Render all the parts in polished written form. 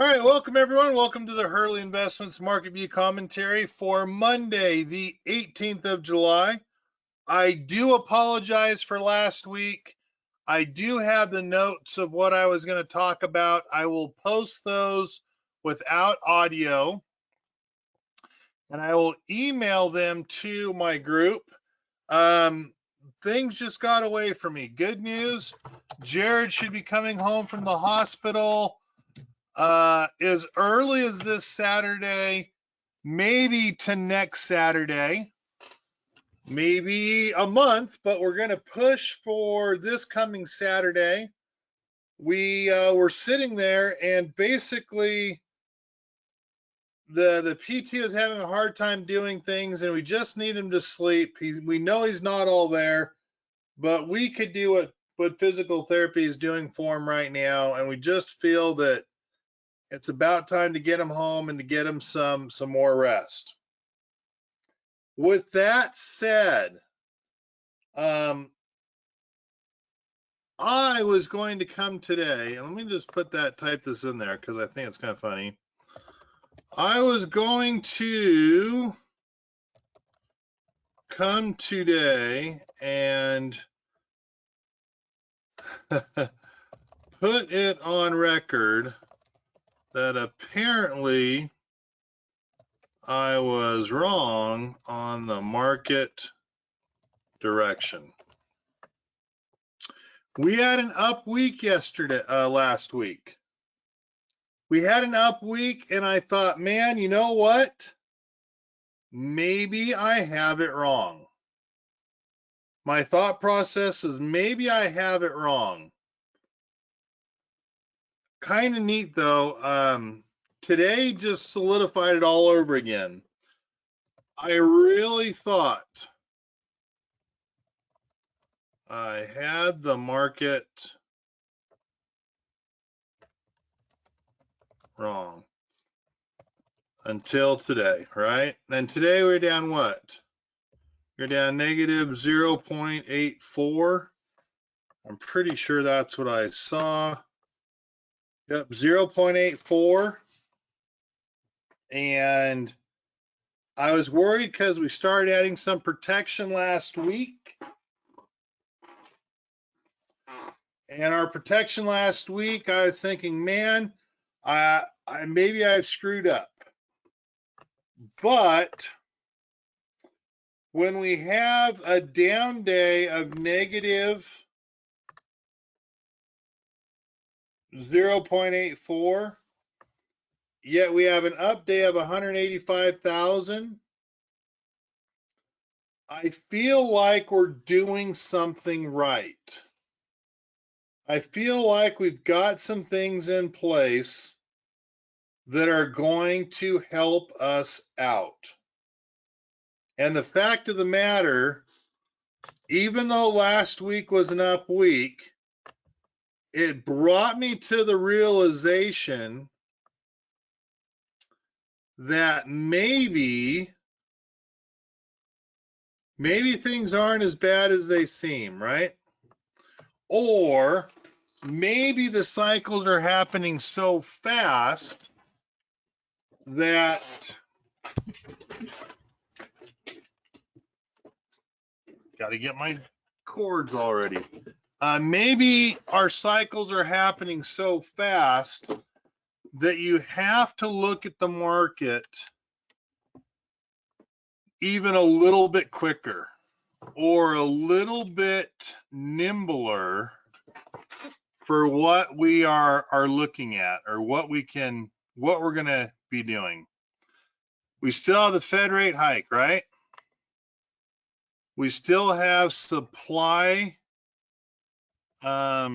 All right, welcome everyone. Welcome to the Hurley Investments Market View Commentary for Monday, the 18th of July. I do apologize for last week. I do have the notes of what I was going to talk about. I will post those without audio, and I will email them to my group. Things just got away from me. Good news, Jared should be coming home from the hospital as early as this Saturday, maybe to next Saturday, maybe a month, but we're going to push for this coming Saturday. We were sitting there, and basically the PT is having a hard time doing things, and we just need him to sleep. We know he's not all there, but we could do what physical therapy is doing for him right now, and we just feel that it's about time to get him home and to get him some more rest. With that said, I was going to come today, and let me just type this in there because I think it's kind of funny. I was going to come today and put it on record that apparently I was wrong on the market direction. We had an up week last week. We had an up week, and I thought, man, you know what? Maybe I have it wrong. My thought process is maybe I have it wrong. Kind of neat though. Today just solidified it all over again. I really thought I had the market wrong until today, right? And today we're down what? We're down negative 0.84. I'm pretty sure that's what I saw. Yep, 0.84. And I was worried because we started adding some protection last week. And our protection last week, I was thinking, man, maybe I've screwed up. But when we have a down day of negative 0.84, yet we have an up day of 185,000, I feel like we're doing something right. I feel like we've got some things in place that are going to help us out. And the fact of the matter, even though last week was an up week, it brought me to the realization that maybe things aren't as bad as they seem, right? Or maybe the cycles are happening so fast that got to get my cords already. Maybe our cycles are happening so fast that you have to look at the market even a little bit quicker or a little bit nimbler for what we are looking at or what we're going to be doing. We still have the Fed rate hike, right? We still have supply, I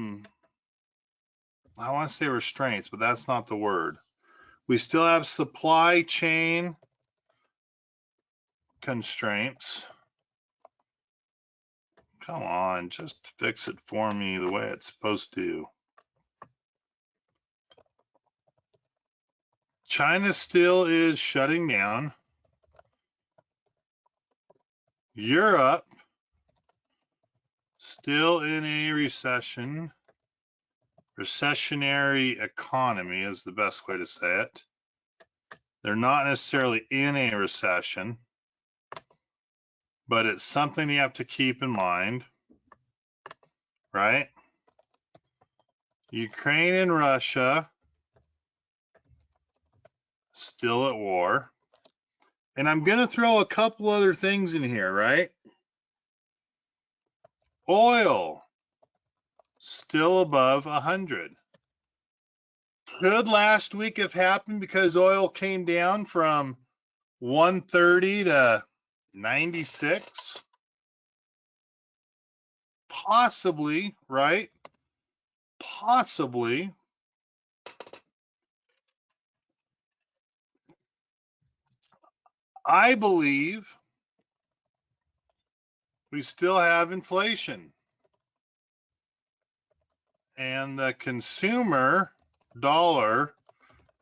want to say restraints, but that's not the word. We still have supply chain constraints. Come on, just fix it for me the way it's supposed to. China still is shutting down. Europe still in a recession. recessionary economy is the best way to say it. They're not necessarily in a recession, but it's something you have to keep in mind, right? Ukraine and Russia still at war. And I'm going to throw a couple other things in here, right? Oil still above 100. Could last week have happened because oil came down from 130 to 96? Possibly, right? Possibly. I believe we still have inflation. And the consumer dollar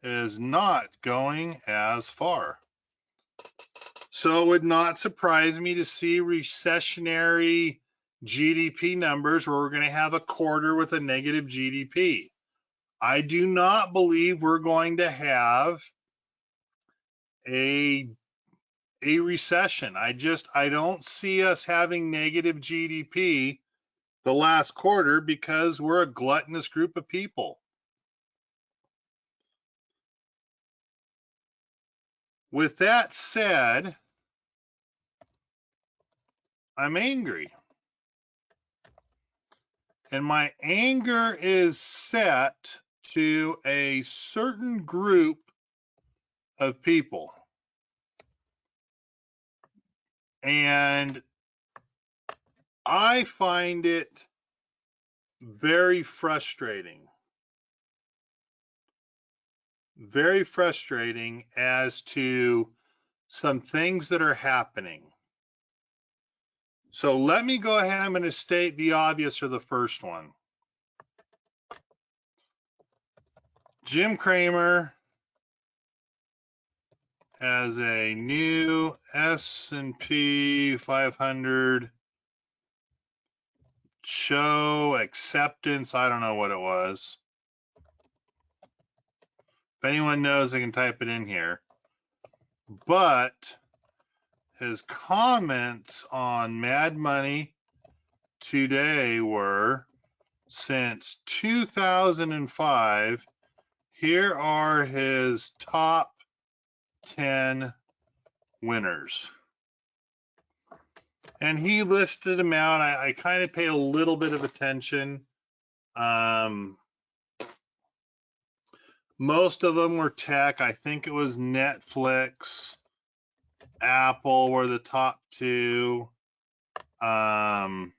is not going as far. So it would not surprise me to see recessionary GDP numbers where we're going to have a quarter with a negative GDP. I do not believe we're going to have a recession. I don't see us having negative GDP the last quarter because we're a gluttonous group of people. With that said, I'm angry. And my anger is set to a certain group of people. And I find it very frustrating. Very frustrating as to some things that are happening. So let me go ahead. I'm going to state the obvious for the first one. Jim Cramer has a new S&P 500 show acceptance. I don't know what it was. If anyone knows, they can type it in here. But his comments on Mad Money today were, since 2005, here are his top 10 winners. And he listed them out. I kind of paid a little bit of attention. Most of them were tech. I think it was Netflix, Apple were the top two. Amazon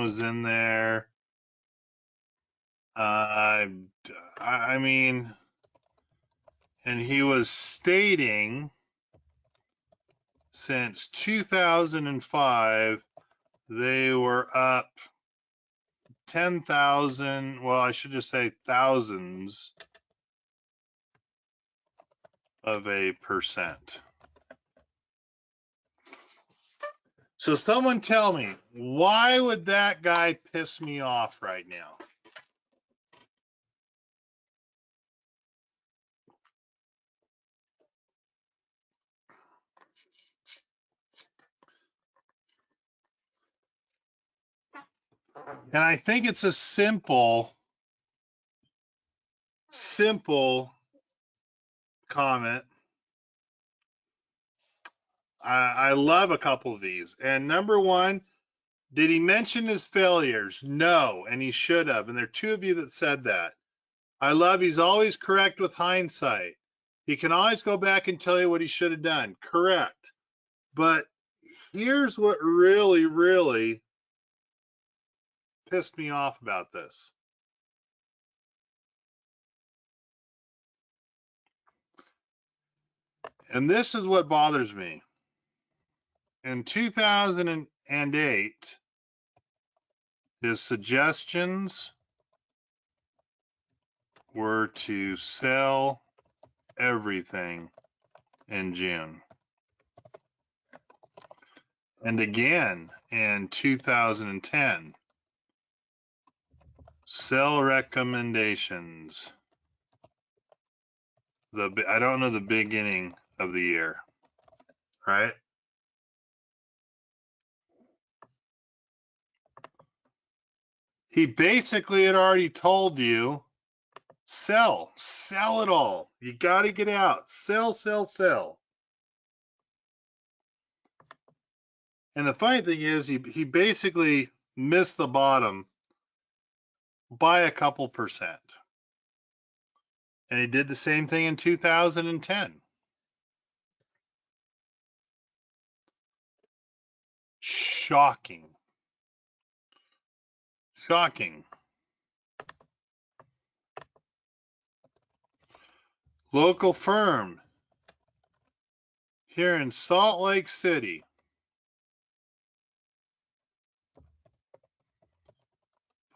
was in there. I mean, and he was stating since 2005, they were up 10,000, well, I should just say thousands of a percent. So someone tell me, why would that guy piss me off right now? And I think it's a simple comment. I love a couple of these. And number one, did he mention his failures? No, and he should have. And there are two of you that said that. I love he's always correct with hindsight. He can always go back and tell you what he should have done. Correct. But here's what really, really pissed me off about this. And this is what bothers me. In 2008, his suggestions were to sell everything in June. And again in 2010. Sell recommendations. I don't know the beginning of the year, right? He basically had already told you, sell it all. You got to get out. Sell, sell, sell. And the funny thing is, he basically missed the bottom by a couple percent. And he did the same thing in 2010. Shocking. Shocking. Local firm here in Salt Lake City.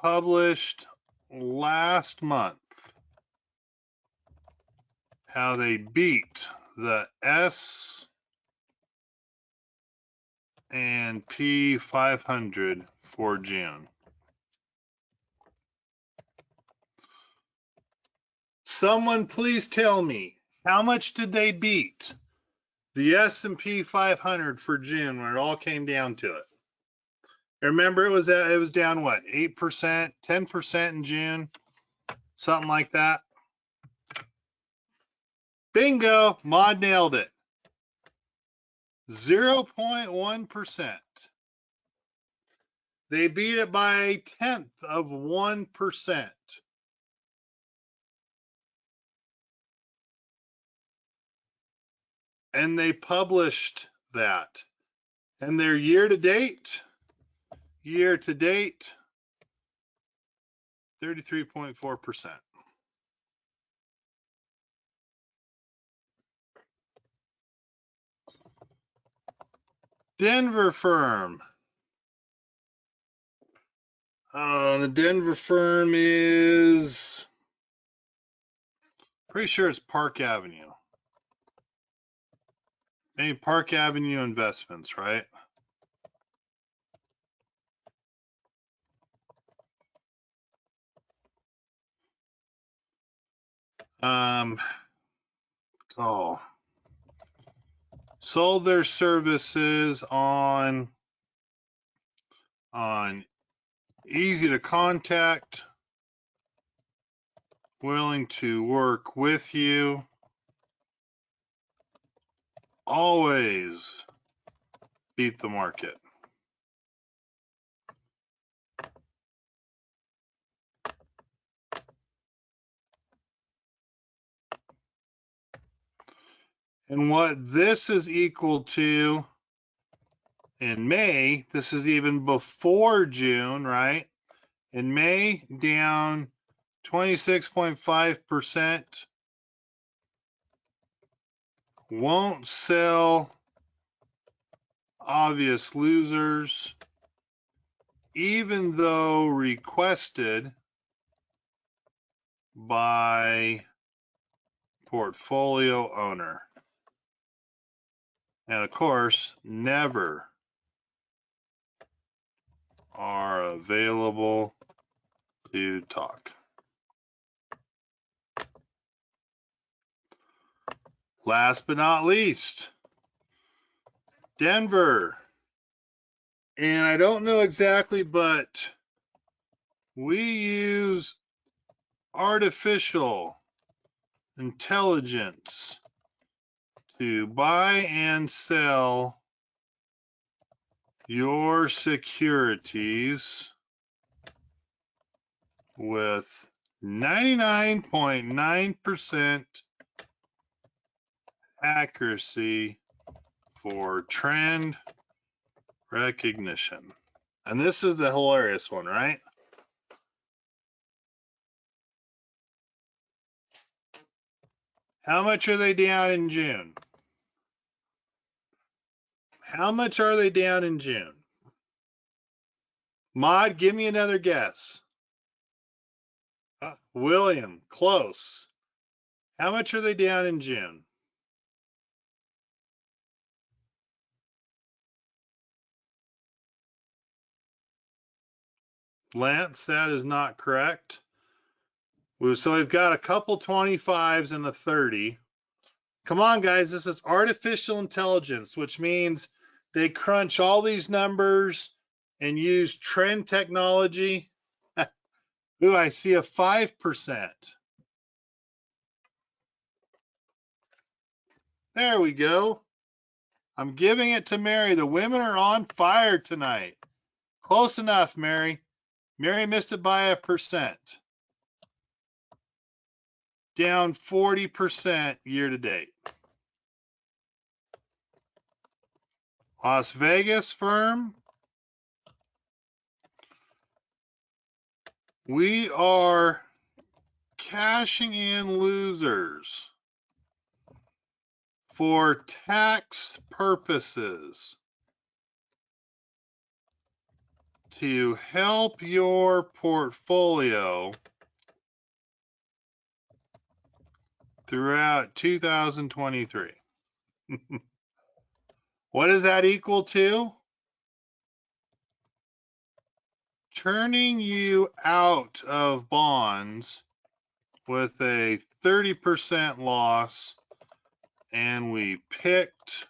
Published last month how they beat the S&P 500 for June. Someone please tell me, how much did they beat the S&P 500 for June when it all came down to it? Remember, it was down what, 8%, 10% in June, something like that. Bingo, Maud nailed it. 0.1%. They beat it by a tenth of 1%. And they published that. And their year to date, 33.4%. Denver firm. The Denver firm is, pretty sure it's Park Avenue. Maybe Park Avenue Investments, right? Sold their services on easy to contact, willing to work with you, always beat the market. And what this is equal to in May, this is even before June, right? In May, down 26.5%. Won't sell, obvious losers, even though requested by portfolio owner. And of course, never are available to talk. Last but not least, Denver. And I don't know exactly, but we use artificial intelligence to buy and sell your securities with 99.9% accuracy for trend recognition. And this is the hilarious one, right? How much are they down in June? How much are they down in June? Maud, give me another guess. William, close. How much are they down in June? Lance, that is not correct. So we've got a couple 25s and a 30. Come on, guys. This is artificial intelligence, which means they crunch all these numbers and use trend technology. Ooh, I see a 5%. There we go. I'm giving it to Mary. The women are on fire tonight. Close enough, Mary. Mary missed it by 1%. Down 40% year to date. Las Vegas firm. We are cashing in losers for tax purposes to help your portfolio throughout 2023. What does that equal to? Turning you out of bonds with a 30% loss, and we picked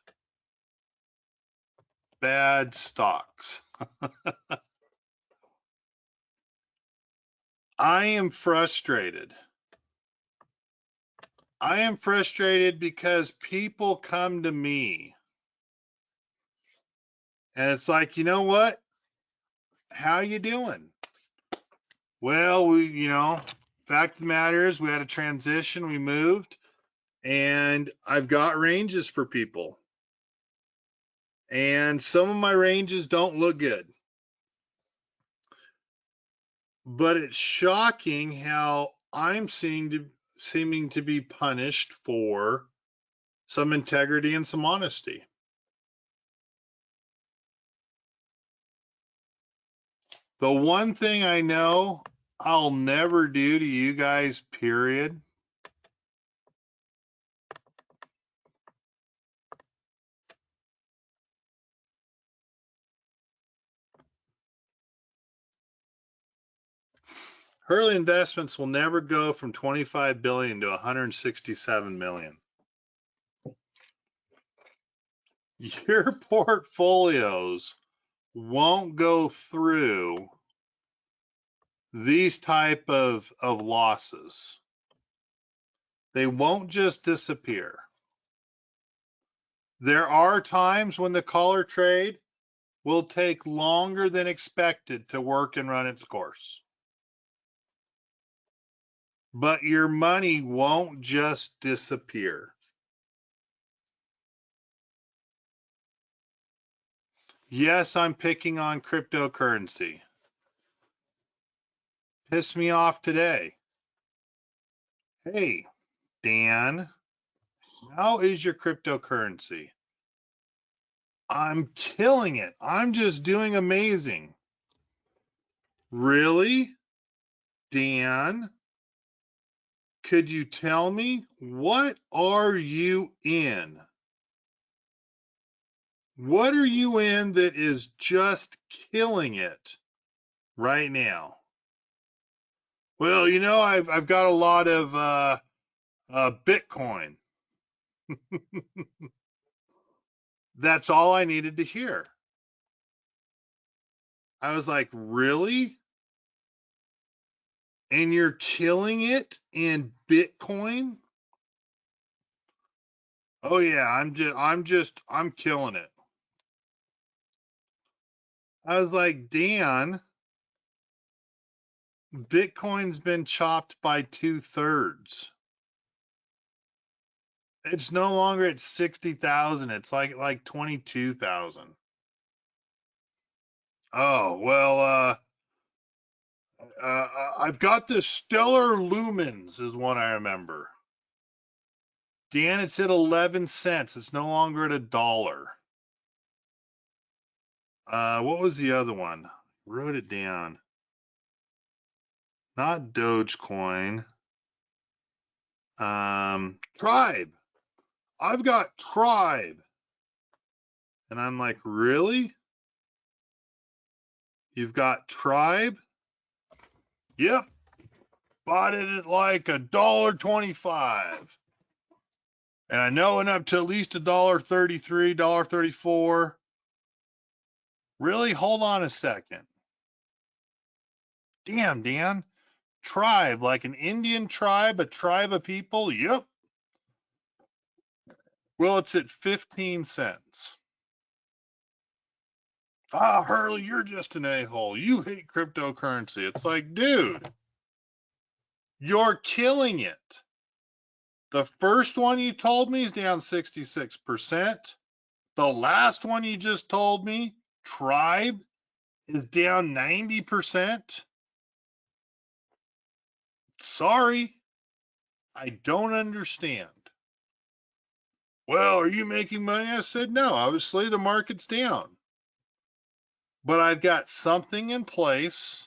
bad stocks. I am frustrated. I am frustrated because people come to me and it's like, you know what? How you doing? Well, fact of the matter is we had a transition, we moved, and I've got ranges for people. And some of my ranges don't look good. But it's shocking how I'm seeming to be punished for some integrity and some honesty. The one thing I know I'll never do to you guys, period, Hurley Investments will never go from 25 billion to 167 million. Your portfolios won't go through these type of losses. They won't just disappear. There are times when the collar trade will take longer than expected to work and run its course. But your money won't just disappear. Yes, I'm picking on cryptocurrency. Pissed me off today. Hey, Dan, how is your cryptocurrency? I'm killing it. I'm just doing amazing. Really? Dan, could you tell me what are you in? What are you in that is just killing it right now? Well, I've got a lot of Bitcoin. That's all I needed to hear. I was like, really? And you're killing it in Bitcoin? Oh yeah, I'm killing it. I was like, Dan, Bitcoin's been chopped by 2/3. It's no longer at 60,000. It's like 22,000. Oh, well, I've got the Stellar Lumens is one I remember. Dan, it's at 11 cents. It's no longer at $1. What was the other one? Wrote it down. Not Dogecoin. Tribe. I've got Tribe. And I'm like, really? You've got Tribe? Yep. Bought it at like $1.25. And I know it went up to at least $1.33, $1.34. Really? Hold on a second. Damn, Dan. Tribe, like an Indian tribe, a tribe of people? Yep. Well, it's at 15 cents. Ah, Hurley, you're just an a-hole. You hate cryptocurrency. It's like, dude, you're killing it. The first one you told me is down 66%. The last one you just told me, Tribe, is down 90%. Sorry, I don't understand. Well, are you making money? I said, no, obviously the market's down. But I've got something in place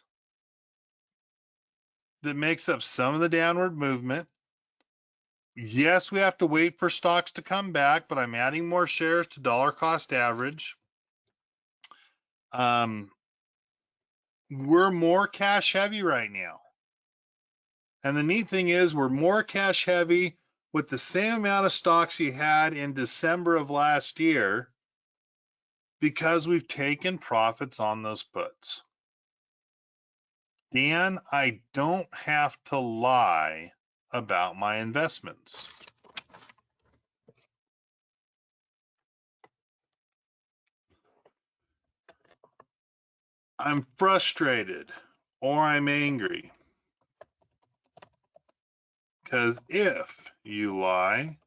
that makes up some of the downward movement. Yes, we have to wait for stocks to come back, but I'm adding more shares to dollar cost average. We're more cash heavy right now. And the neat thing is we're more cash heavy with the same amount of stocks you had in December of last year because we've taken profits on those puts. Dan, I don't have to lie about my investments. I'm frustrated or I'm angry. Because if you lie,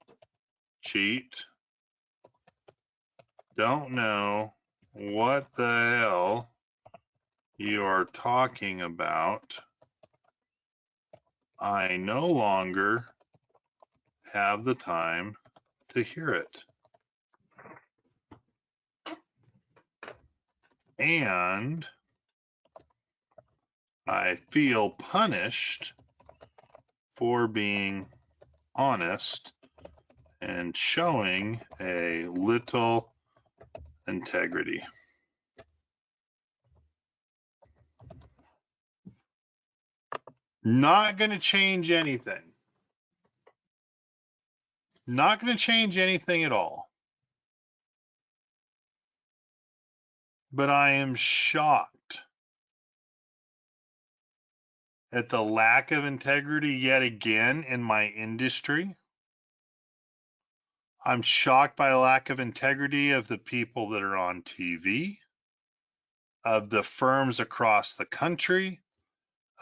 cheat, don't know what the hell you are talking about, I no longer have the time to hear it. And I feel punished for being honest and showing a little integrity. Not going to change anything. Not going to change anything at all. But I am shocked at the lack of integrity yet again in my industry. I'm shocked by the lack of integrity of the people that are on TV, of the firms across the country,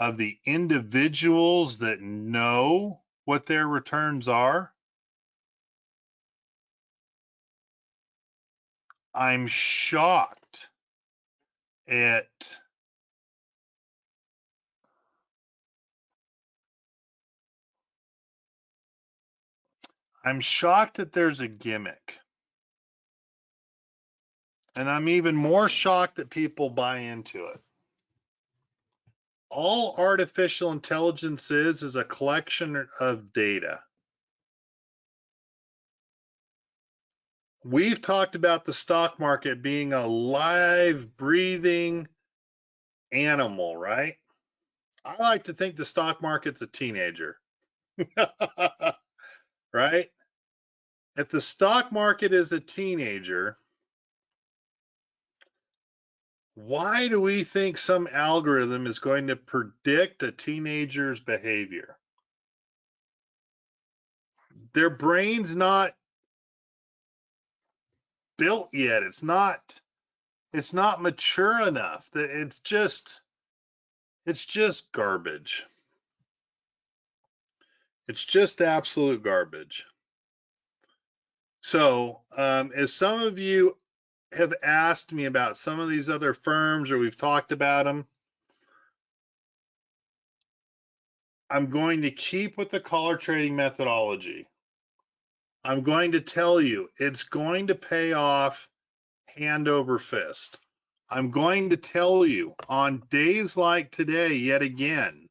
of the individuals that know what their returns are. I'm shocked at that there's a gimmick. And I'm even more shocked that people buy into it. All artificial intelligence is a collection of data. We've talked about the stock market being a live, breathing animal, right? I like to think the stock market's a teenager, right? If the stock market is a teenager, why do we think some algorithm is going to predict a teenager's behavior? Their brain's not built yet. It's not mature enough. It's just garbage. It's just absolute garbage. So, as some of you have asked me about some of these other firms, or we've talked about them, I'm going to keep with the collar trading methodology. I'm going to tell you it's going to pay off hand over fist. I'm going to tell you on days like today, yet again,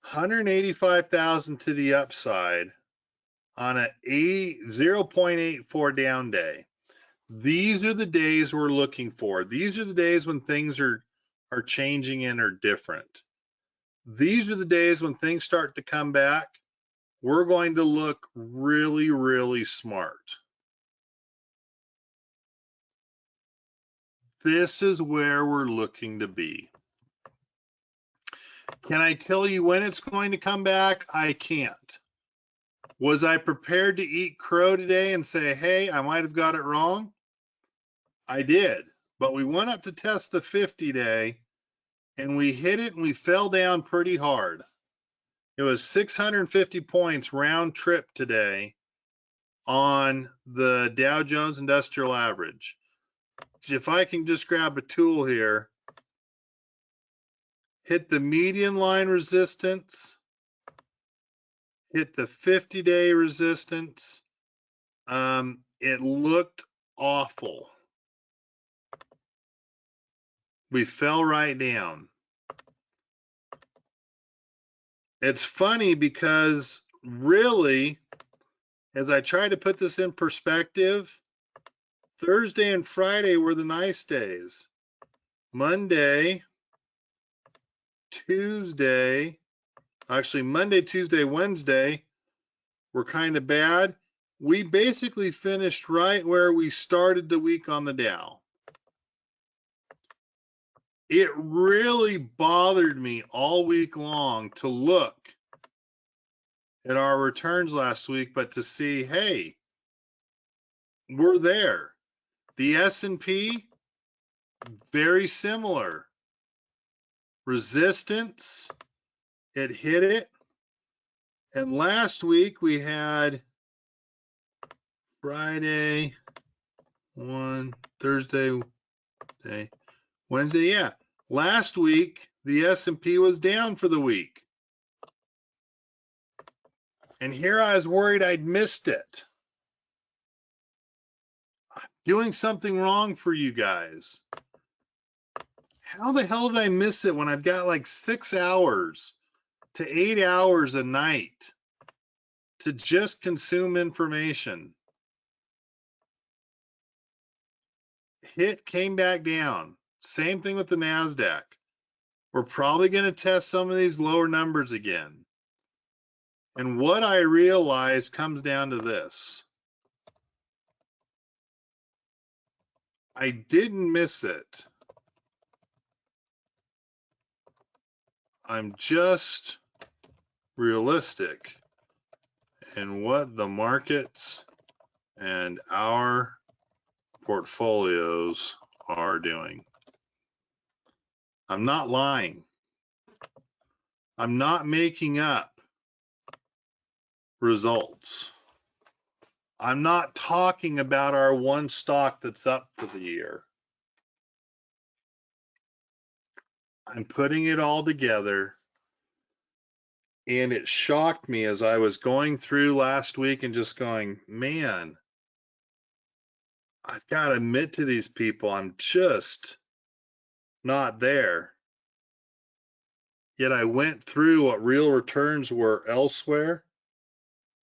185,000 to the upside on a 0.84 down day. These are the days we're looking for. These are the days when things are are changing and are different. These are the days when things start to come back. We're going to look really, really smart. This is where we're looking to be. Can I tell you when it's going to come back? I can't. Was I prepared to eat crow today and say, hey, I might have got it wrong? I did, but we went up to test the 50-day and we hit it and we fell down pretty hard. It was 650 points round trip today on the Dow Jones Industrial Average. If I can just grab a tool here, hit the median line resistance, hit the 50-day resistance. It looked awful. We fell right down. It's funny because really, as I try to put this in perspective, Thursday and Friday were the nice days. Monday, Tuesday, actually Monday, Tuesday, Wednesday were kind of bad. We basically finished right where we started the week on the Dow. It really bothered me all week long to look at our returns last week, but to see, hey, we're there. The S&P, very similar. Resistance, it hit it. And last week we had Friday, Thursday, Wednesday, yeah. Last week, the S&P was down for the week. And here I was worried I'd missed it. I'm doing something wrong for you guys. How the hell did I miss it when I've got like 6 hours to 8 hours a night to just consume information? Hit, came back down. Same thing with the NASDAQ. We're probably going to test some of these lower numbers again. And what I realize comes down to this. I didn't miss it. I'm just realistic in what the markets and our portfolios are doing. I'm not lying. I'm not making up results. I'm not talking about our one stock that's up for the year. I'm putting it all together, and it shocked me as I was going through last week and just going, man, I've got to admit to these people, I'm just not there. Yet I went through what real returns were elsewhere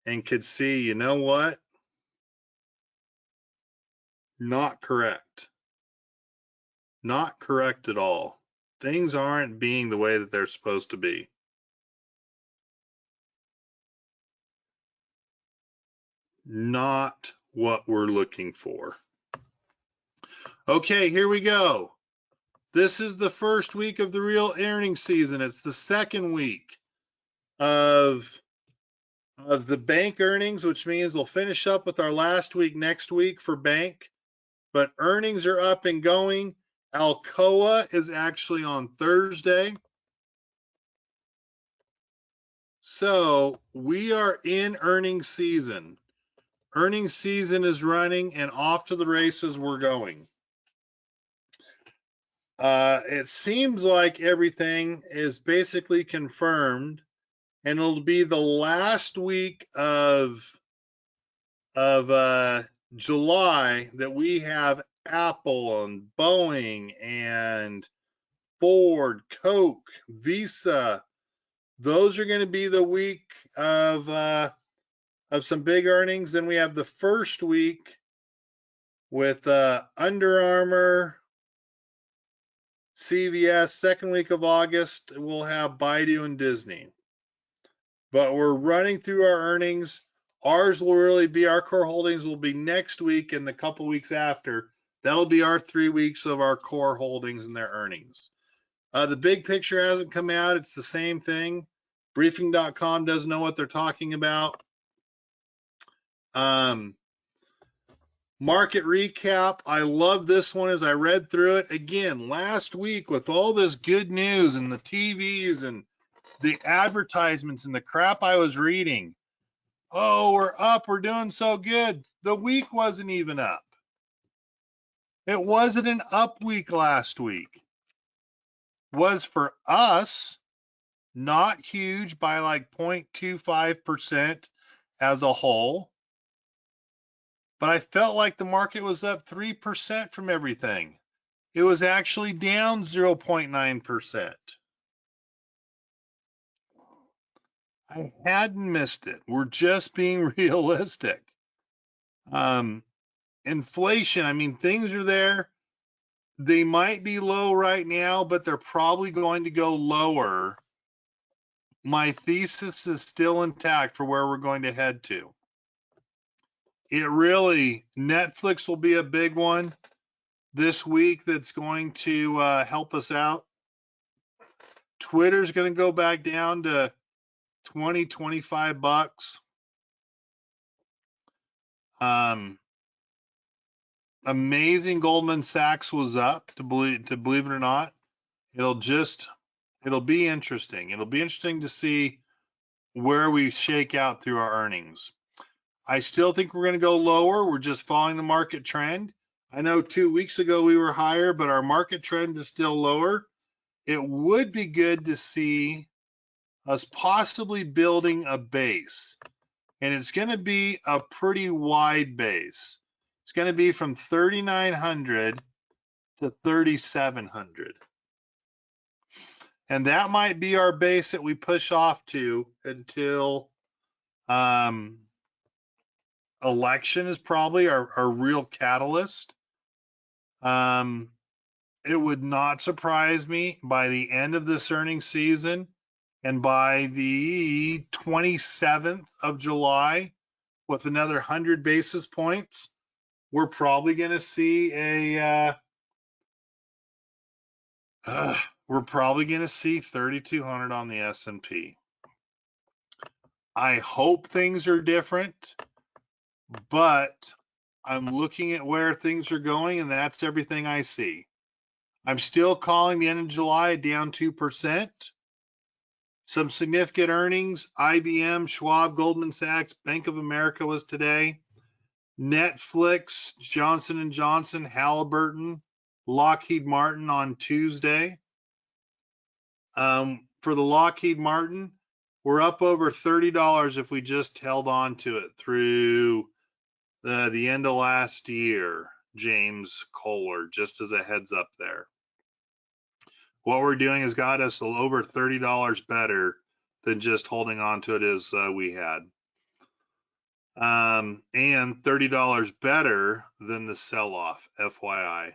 and could see, you know what? Not correct. Not correct at all. Things aren't being the way that they're supposed to be. Not what we're looking for. Okay, here we go. This is the first week of the real earnings season. It's the second week of the bank earnings, which means we'll finish up with our last week next week for bank. But earnings are up and going. Alcoa is actually on Thursday. So we are in earnings season. Earnings season is running and off to the races we're going. It seems like everything is basically confirmed, and it'll be the last week of July that we have Apple and Boeing and Ford, Coke, Visa. Those are going to be the week of some big earnings. Then we have the first week with Under Armour, CVS, second week of August, we'll have Baidu and Disney. But we're running through our earnings. Ours will really be, our core holdings will be next week and the couple weeks after. That'll be our 3 weeks of our core holdings and their earnings. The big picture hasn't come out. It's the same thing. Briefing.com doesn't know what they're talking about. Market recap. I love this one as I read through it. Again, last week with all this good news and the TVs and the advertisements and the crap I was reading. Oh, we're up. We're doing so good. The week wasn't even up. It wasn't an up week last week. Was for us not huge by like 0.25% as a whole. But I felt like the market was up 3% from everything. It was actually down 0.9%. I hadn't missed it. We're just being realistic. Inflation, I mean, things are there. They might be low right now, but they're probably going to go lower. My thesis is still intact for where we're going to head to. Netflix will be a big one this week that's going to help us out. Twitter's going to go back down to 20, 25 bucks. Amazing Goldman Sachs was up, to believe it or not. It'll be interesting. It'll be interesting to see where we shake out through our earnings. I still think we're going to go lower. We're just following the market trend. I know 2 weeks ago we were higher, but our market trend is still lower. It would be good to see us possibly building a base. And it's going to be a pretty wide base. It's going to be from 3,900 to 3,700. And that might be our base that we push off to until election is probably our real catalyst. It would not surprise me by the end of this earnings season and by the 27th of July with another 100 basis points, we're probably going to see we're probably going to see 3,200 on the S&P. I hope things are different, but I'm looking at where things are going, and that's everything I see. I'm still calling the end of July down 2%. Some significant earnings, IBM, Schwab, Goldman Sachs, Bank of America was today. Netflix, Johnson & Johnson, Halliburton, Lockheed Martin on Tuesday. For the Lockheed Martin, we're up over $30 if we just held on to it through the end of last year, James Kohler, just as a heads up there. What we're doing has got us over $30 better than just holding on to it as we had. And $30 better than the sell-off, FYI.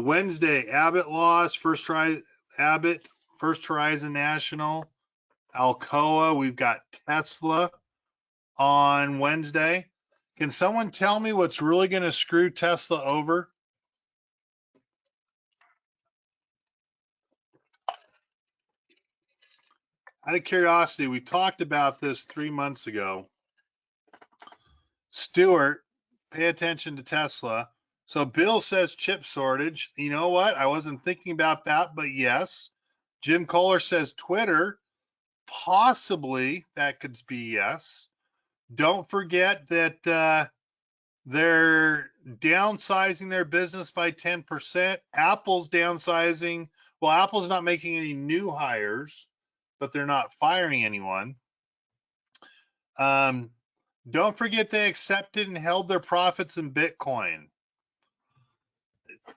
Wednesday, Abbott lost, First Horizon National, Alcoa. We've got Tesla on Wednesday. Can someone tell me what's really going to screw Tesla over? Out of curiosity, we talked about this 3 months ago. Stuart, pay attention to Tesla. So Bill says chip shortage. You know what? I wasn't thinking about that, but yes. Jim Kohler says Twitter. Possibly that could be yes. Don't forget that they're downsizing their business by 10%. Apple's downsizing. Well, Apple's not making any new hires, but they're not firing anyone. Don't forget they accepted and held their profits in Bitcoin.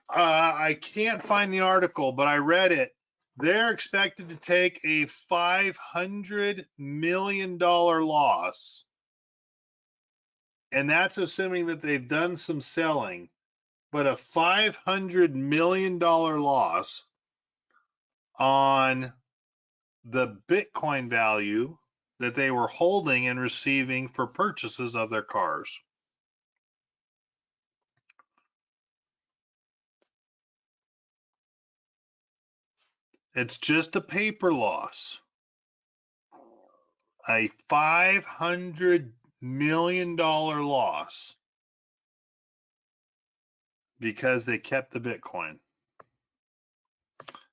I can't find the article, but I read it. They're expected to take a $500 million loss. And that's assuming that they've done some selling. but a $500 million loss on the Bitcoin value that they were holding and receiving for purchases of their cars. It's just a paper loss. A $500 million loss because they kept the Bitcoin.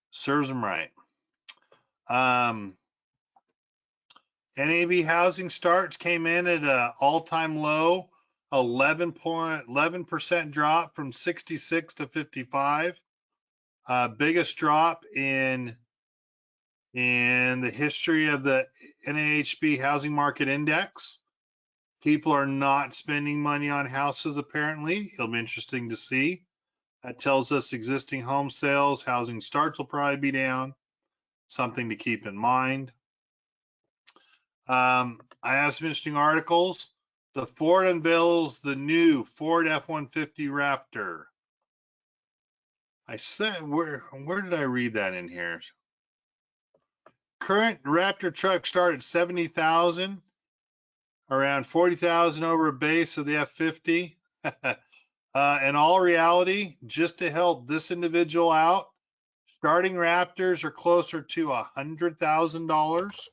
Serves them right. NAV housing starts came in at an all-time low, 11% drop from 66 to 55. Biggest drop in the history of the NAHB housing market index. People are not spending money on houses apparently. It'll be interesting to see. That tells us existing home sales, housing starts will probably be down. Something to keep in mind. I have some interesting articles. The Ford unveils the new Ford F-150 Raptor. I said, where did I read that in here? Current Raptor truck start at 70,000, around 40,000 over a base of the F-50. In all reality, just to help this individual out, starting Raptors are closer to $100,000.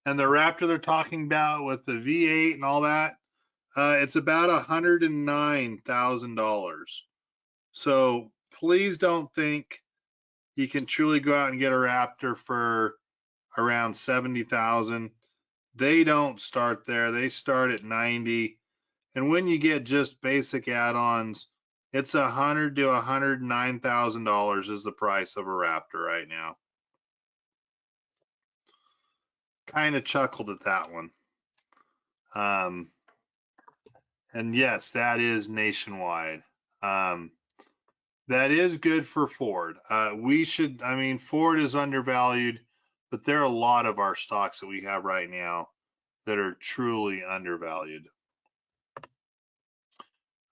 And the Raptor they're talking about with the V8 and all that, it's about $109,000. So please don't think you can truly go out and get a Raptor for around 70,000. They don't start there. They start at 90. And when you get just basic add-ons, it's $100,000 to $109,000 is the price of a Raptor right now. Kind of chuckled at that one. And yes, that is nationwide. That is good for Ford. Ford is undervalued, but there are a lot of our stocks that we have right now that are truly undervalued.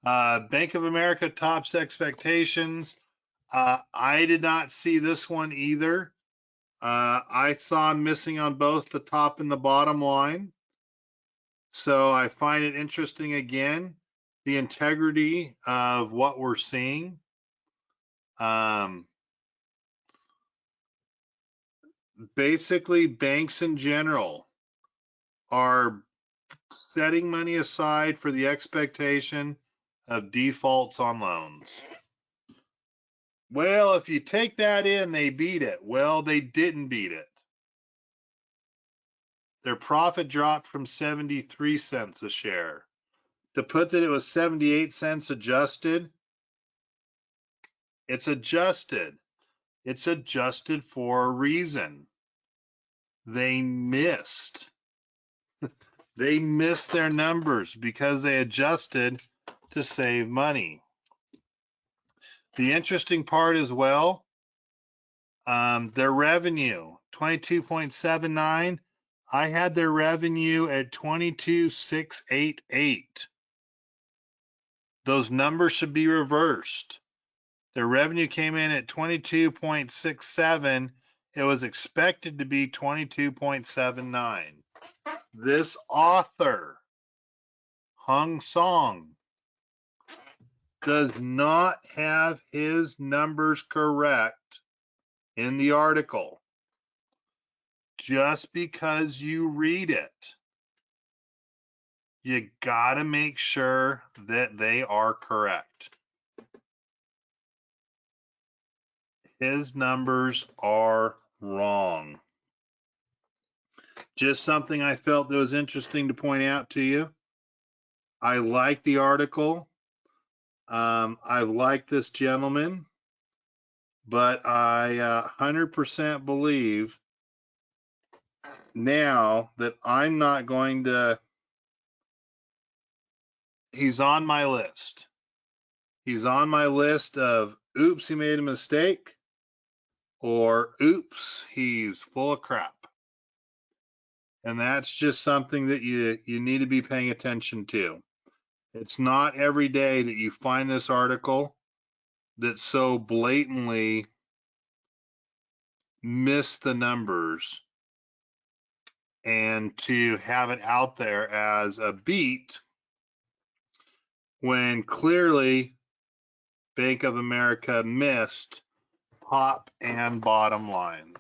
Bank of America tops expectations. I did not see this one either. I saw missing on both the top and the bottom line. So I find it interesting again, the integrity of what we're seeing. Basically, banks in general are setting money aside for the expectation of defaults on loans. Well, if you take that in, they beat it. Well, they didn't beat it. Their profit dropped from 73 cents a share. To put that it was 78 cents adjusted, it's adjusted. It's adjusted for a reason. They missed. They missed their numbers because they adjusted to save money. The interesting part as well, their revenue, 22.79. I had their revenue at 22,688. Those numbers should be reversed. Their revenue came in at 22.67. It was expected to be 22.79. This author, Hung Song, does not have his numbers correct in the article. Just because you read it, you gotta make sure that they are correct. His numbers are wrong. Just something I felt that was interesting to point out to you. I like the article. I like this gentleman, but I 100% believe now that I'm not going to. He's on my list. He's on my list of oops, he made a mistake, or oops, he's full of crap. And that's just something that you need to be paying attention to. It's not every day that you find this article that so blatantly missed the numbers, and to have it out there as a beat when clearly Bank of America missed top and bottom line.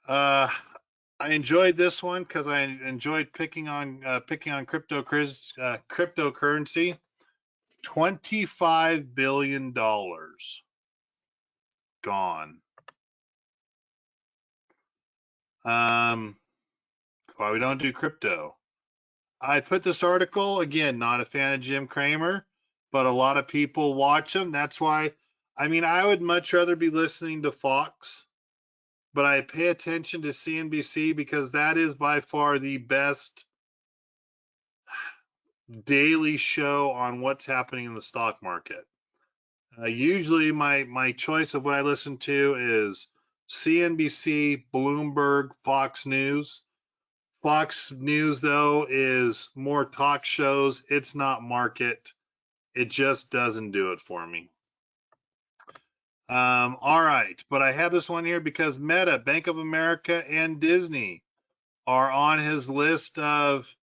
I enjoyed this one because I enjoyed picking on cryptocurrency. $25 billion gone. Why we don't do crypto. I put this article, again, not a fan of Jim Cramer, but a lot of people watch him. That's why, I mean, I would much rather be listening to Fox, but I pay attention to CNBC because that is by far the best daily show on what's happening in the stock market. Usually my choice of what I listen to is CNBC, Bloomberg, Fox News. Fox News, though, is more talk shows. It's not market. It just doesn't do it for me. All right, but I have this one here because Meta, Bank of America, and Disney are on his list of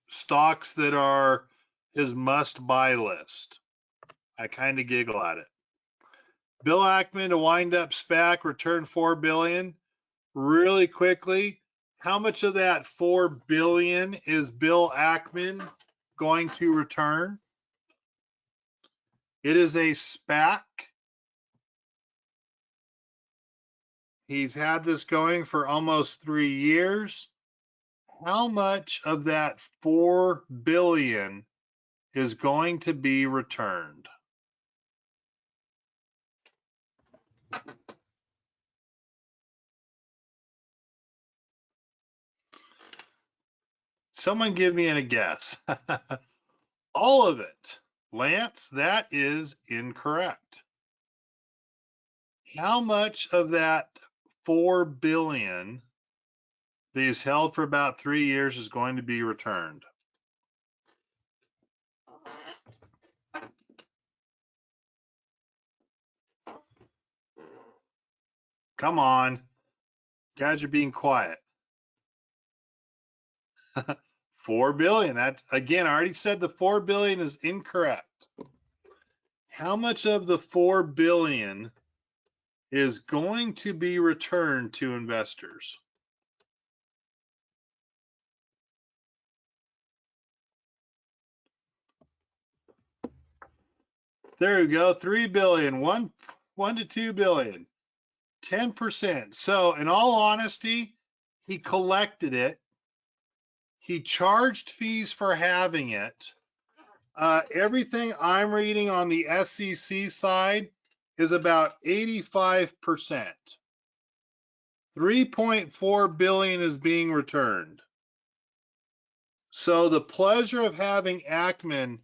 stocks that are his must-buy list. I kind of giggle at it. Bill Ackman to wind up SPAC, return $4 billion. Really quickly, how much of that $4 billion is Bill Ackman going to return? It is a SPAC. He's had this going for almost 3 years. How much of that $4 billion is going to be returned? Someone give me a guess. All of it. Lance, that is incorrect. How much of that $4 billion that is held for about 3 years is going to be returned? Come on. Guys are being quiet. 4 billion. That, again, I already said the 4 billion is incorrect. How much of the 4 billion is going to be returned to investors? There you go. 3 billion, 1 to 2 billion, 10%. So in all honesty, he collected it. He charged fees for having it. Everything I'm reading on the SEC side is about 85%. 3.4 billion is being returned. So the pleasure of having Ackman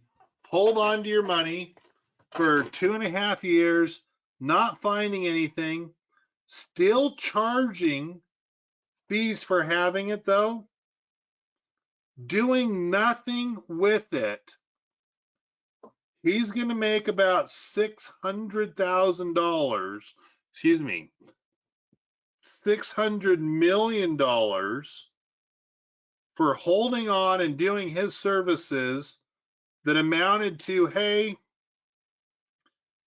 hold on to your money for 2.5 years, not finding anything, still charging fees for having it though, doing nothing with it, he's going to make about $600,000, excuse me, $600 million for holding on and doing his services that amounted to, hey,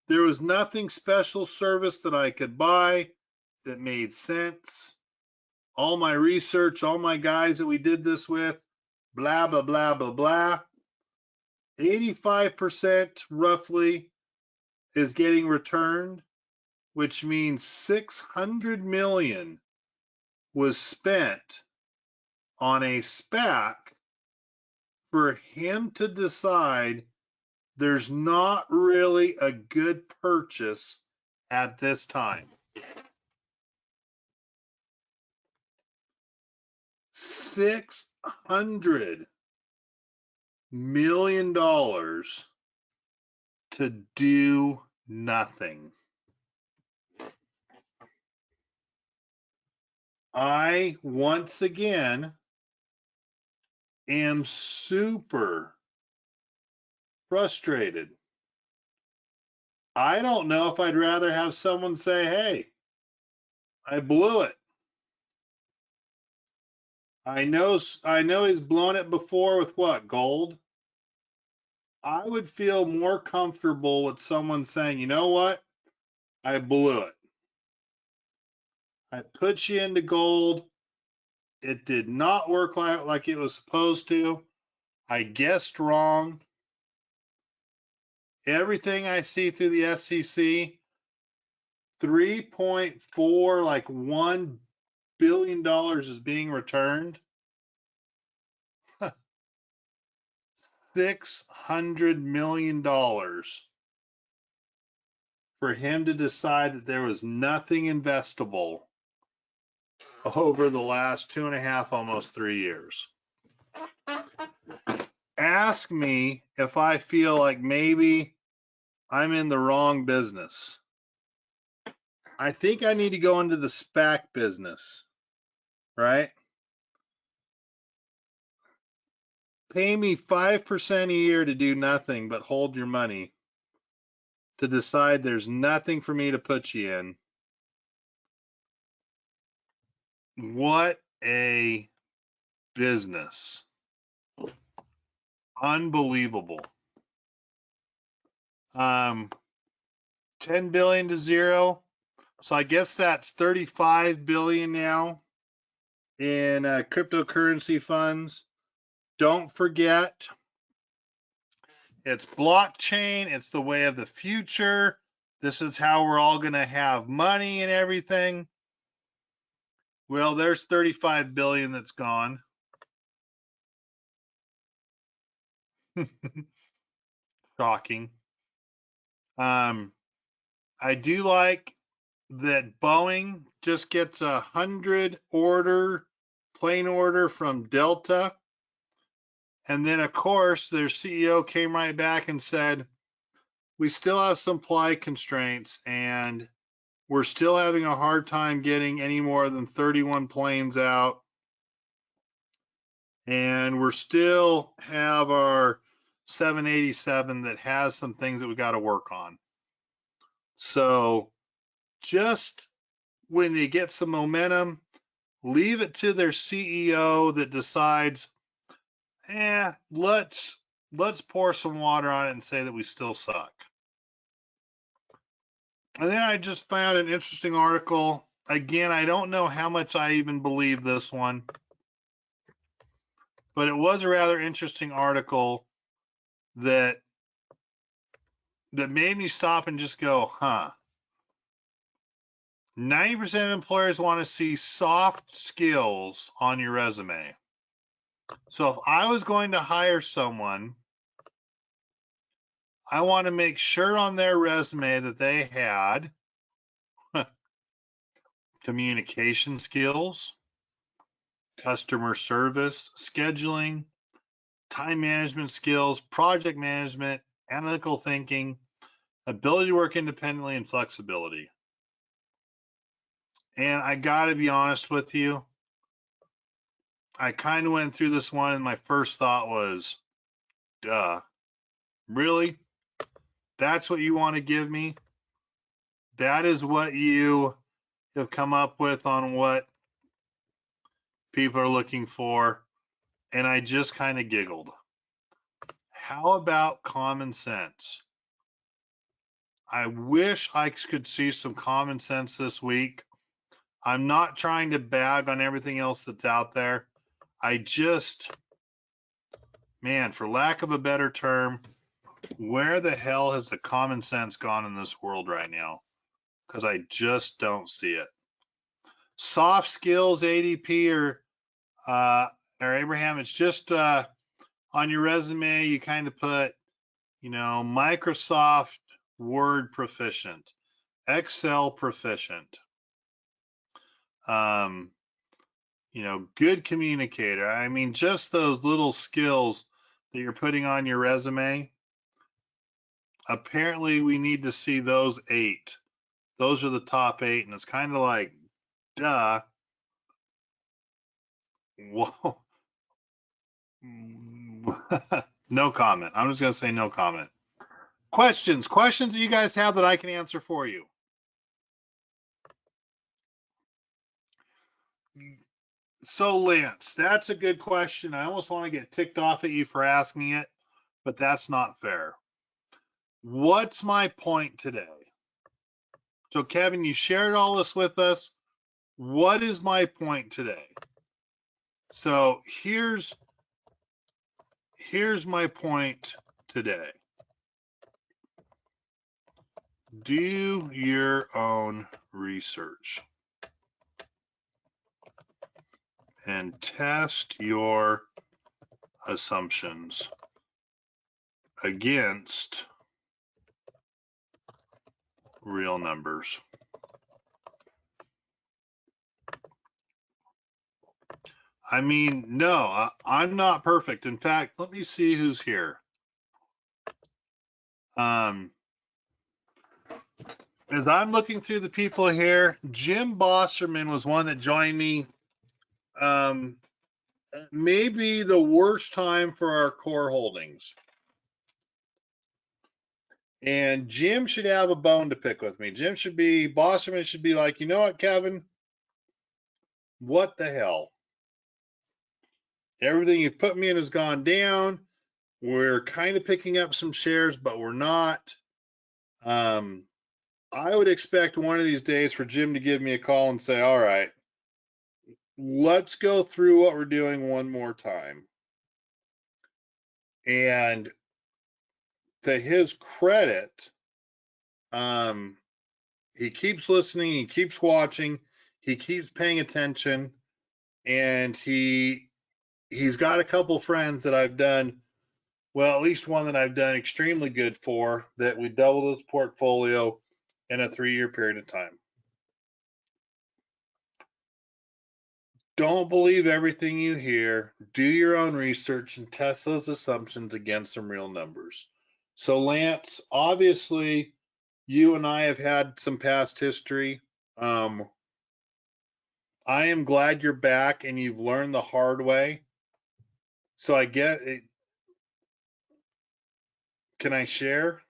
there was nothing special service that I could buy that made sense. All my research, all my guys that we did this with, blah, blah, blah, blah, blah. 85% roughly is getting returned, which means 600 million was spent on a SPAC for him to decide there's not really a good purchase at this time. $600 million to do nothing. I, once again, am super frustrated. I don't know if I'd rather have someone say, hey, I blew it. I know he's blown it before with what, gold? I would feel more comfortable with someone saying, you know what? I blew it. I put you into gold. It did not work like it was supposed to. I guessed wrong. Everything I see through the SEC, 3.4, like $1 billion is being returned. $600 million for him to decide that there was nothing investable over the last 2.5, almost 3 years. Ask me if I feel like maybe I'm in the wrong business. I think I need to go into the SPAC business, right? Pay me 5% a year to do nothing but hold your money, to decide there's nothing for me to put you in. What a business. Unbelievable. 10 billion to zero. So I guess that's 35 billion now in cryptocurrency funds. Don't forget, it's blockchain. It's the way of the future. This is how we're all going to have money and everything. Well, there's 35 billion that's gone. Shocking. I do like that Boeing just gets 100 plane order from Delta. And then, of course, their CEO came right back and said, we still have supply constraints and we're still having a hard time getting any more than 31 planes out. And we're still have our 787 that has some things that we got to work on. So just when they get some momentum, leave it to their CEO that decides, let's pour some water on it and say that we still suck. And then I just found an interesting article. Again, I don't know how much I even believe this one, but it was a rather interesting article that made me stop and just go, 90% of employers want to see soft skills on your resume. So if I was going to hire someone, I want to make sure on their resume that they had communication skills, customer service, scheduling, time management skills, project management, analytical thinking, ability to work independently, and flexibility. And I got to be honest with you, I kind of went through this one and my first thought was, duh, really? That's what you want to give me? That is what you have come up with on what people are looking for? And I just kind of giggled. How about common sense? I wish I could see some common sense this week. I'm not trying to bag on everything else that's out there. I just, man, for lack of a better term, where the hell has the common sense gone in this world right now? Because I just don't see it. Soft skills, ADP, or Abraham, it's just on your resume, you kind of put, Microsoft Word proficient, Excel proficient, good communicator. I mean, just those little skills that you're putting on your resume. Apparently, we need to see those 8. Those are the top 8, and it's kind of like, duh. Whoa. No comment. I'm just going to say no comment. Questions that you guys have that I can answer for you. So Lance, that's a good question. I almost want to get ticked off at you for asking it, but that's not fair. What's my point today? So Kevin, you shared all this with us. What is my point today? So here's my point today. Do your own research and test your assumptions against real numbers. I mean, no, I'm not perfect. In fact, let me see who's here. As I'm looking through the people here, Jim Bosserman was one that joined me. Maybe the worst time for our core holdings. And Jim should have a bone to pick with me. Bosserman should be like, you know what, Kevin? What the hell? Everything you've put me in has gone down. We're kind of picking up some shares, but we're not. I would expect one of these days for Jim to give me a call and say, all right, let's go through what we're doing one more time. And to his credit, he keeps listening, he keeps watching, he keeps paying attention, and he's got a couple friends that I've done, well, at least one that I've done extremely good for, that we doubled his portfolio in a 3-year period of time. Don't believe everything you hear. Do your own research and test those assumptions against some real numbers. So Lance, obviously you and I have had some past history. I am glad you're back and you've learned the hard way. So I get it. Can I share?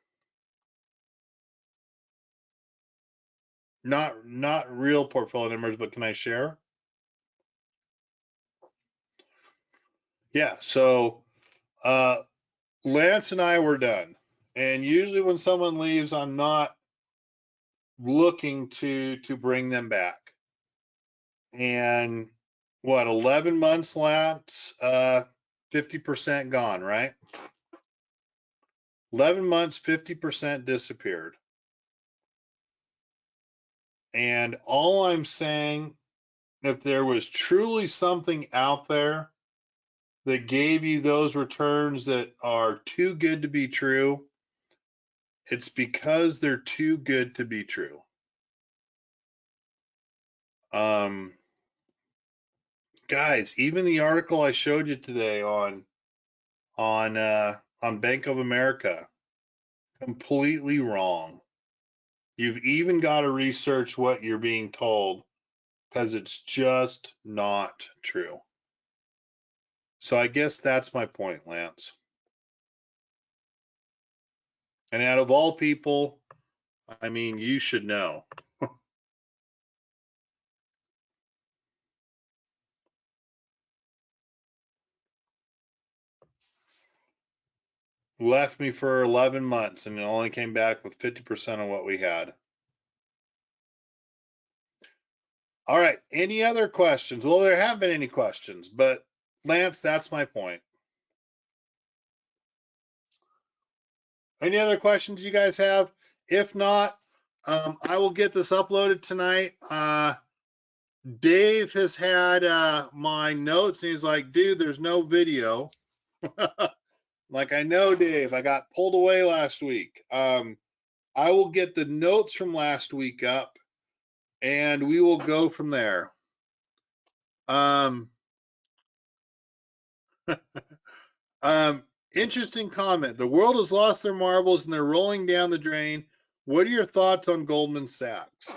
Not real portfolio numbers, but can I share? Yeah. So Lance and I were done. And usually when someone leaves, I'm not looking to bring them back. And what, 11 months lapse, 50% gone, right? 11 months, 50% disappeared. And all I'm saying, if there was truly something out there that gave you those returns that are too good to be true, it's because they're too good to be true. Guys, even the article I showed you today on Bank of America, completely wrong. You've even got to research what you're being told because it's just not true. So I guess that's my point, Lance. And out of all people, I mean, you should know. Left me for 11 months and it only came back with 50% of what we had. All right. Any other questions? Well, there have been any questions, but Lance, that's my point. Any other questions you guys have? If not, I will get this uploaded tonight. Dave has had my notes and he's like, dude, there's no video. Like, I know, Dave, I got pulled away last week. I will get the notes from last week up and we will go from there. Interesting comment. The world has lost their marbles and they're rolling down the drain. What are your thoughts on Goldman Sachs?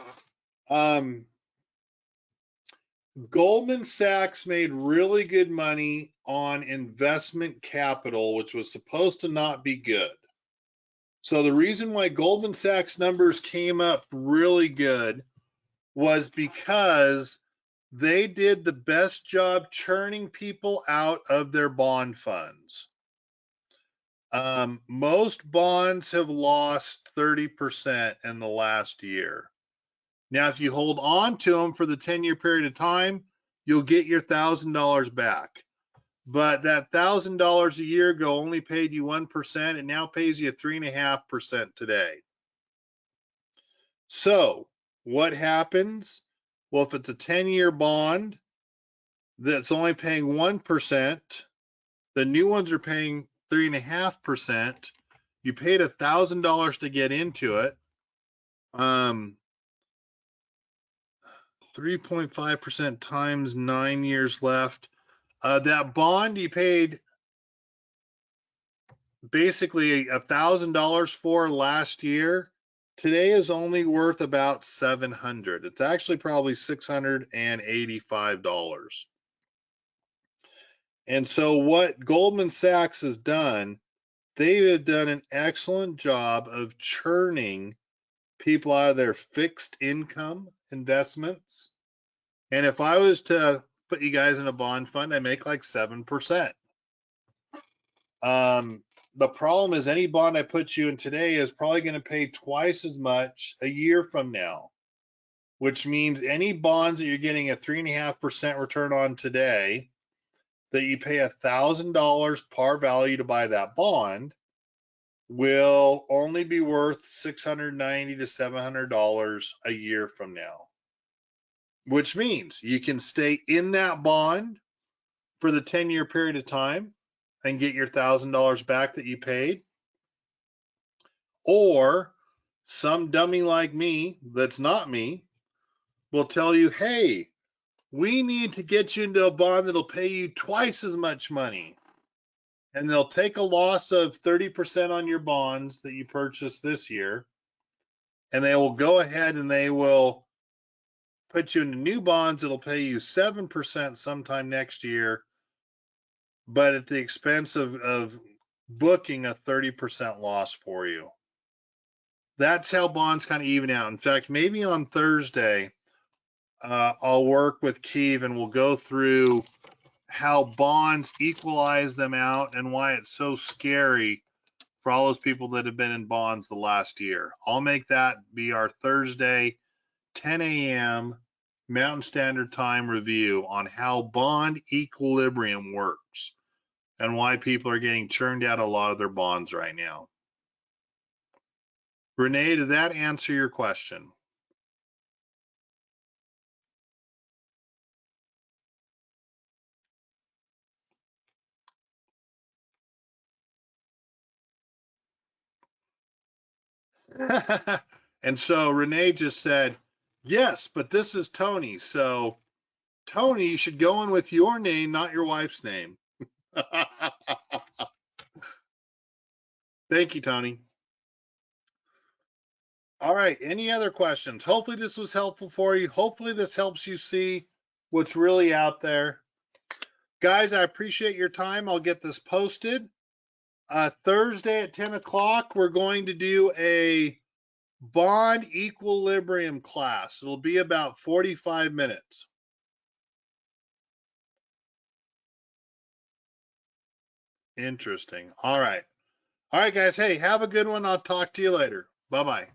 Goldman Sachs made really good money on investment capital, which was supposed to not be good. So the reason why Goldman Sachs numbers came up really good was because they did the best job churning people out of their bond funds. Most bonds have lost 30% in the last year. Now, if you hold on to them for the 10-year period of time, you'll get your $1,000 back. But that $1,000 a year ago only paid you 1%. It now pays you 3.5% today. So what happens? Well, if it's a 10-year bond that's only paying 1%, the new ones are paying 3.5%. You paid $1,000 to get into it. 3.5% times 9 years left. That bond you paid basically $1,000 for last year. Today is only worth about $700. It's actually probably $685. And so what Goldman Sachs has done, they have done an excellent job of churning people out of their fixed income investments. And if I was to put you guys in a bond fund, I make like 7%. The problem is any bond I put you in today is probably going to pay twice as much a year from now, which means any bonds that you're getting a 3.5% return on today that you pay $1,000 par value to buy that bond will only be worth $690 to $700 a year from now, which means you can stay in that bond for the 10-year period of time and get your $1,000 back that you paid. Or some dummy like me, that's not me, will tell you, hey, we need to get you into a bond that'll pay you twice as much money. And they'll take a loss of 30% on your bonds that you purchased this year. And they will go ahead and they will put you into new bonds that'll pay you 7% sometime next year, but at the expense of booking a 30% loss for you. That's how bonds kind of even out. In fact, maybe on Thursday, I'll work with Keeve and we'll go through how bonds equalize them out and why it's so scary for all those people that have been in bonds the last year. I'll make that be our Thursday, 10 a.m. Mountain Standard Time review on how bond equilibrium works and why people are getting churned out a lot of their bonds right now. Renee, did that answer your question? And so Renee just said, yes, but this is Tony. So Tony, you should go in with your name, not your wife's name. Thank you, Tony. All right. Any other questions? Hopefully this was helpful for you. Hopefully this helps you see what's really out there. Guys, I appreciate your time. I'll get this posted. Thursday at 10 o'clock, we're going to do a bond equilibrium class. It'll be about 45 minutes. Interesting. All right. All right, guys. Hey, have a good one. I'll talk to you later. Bye-bye.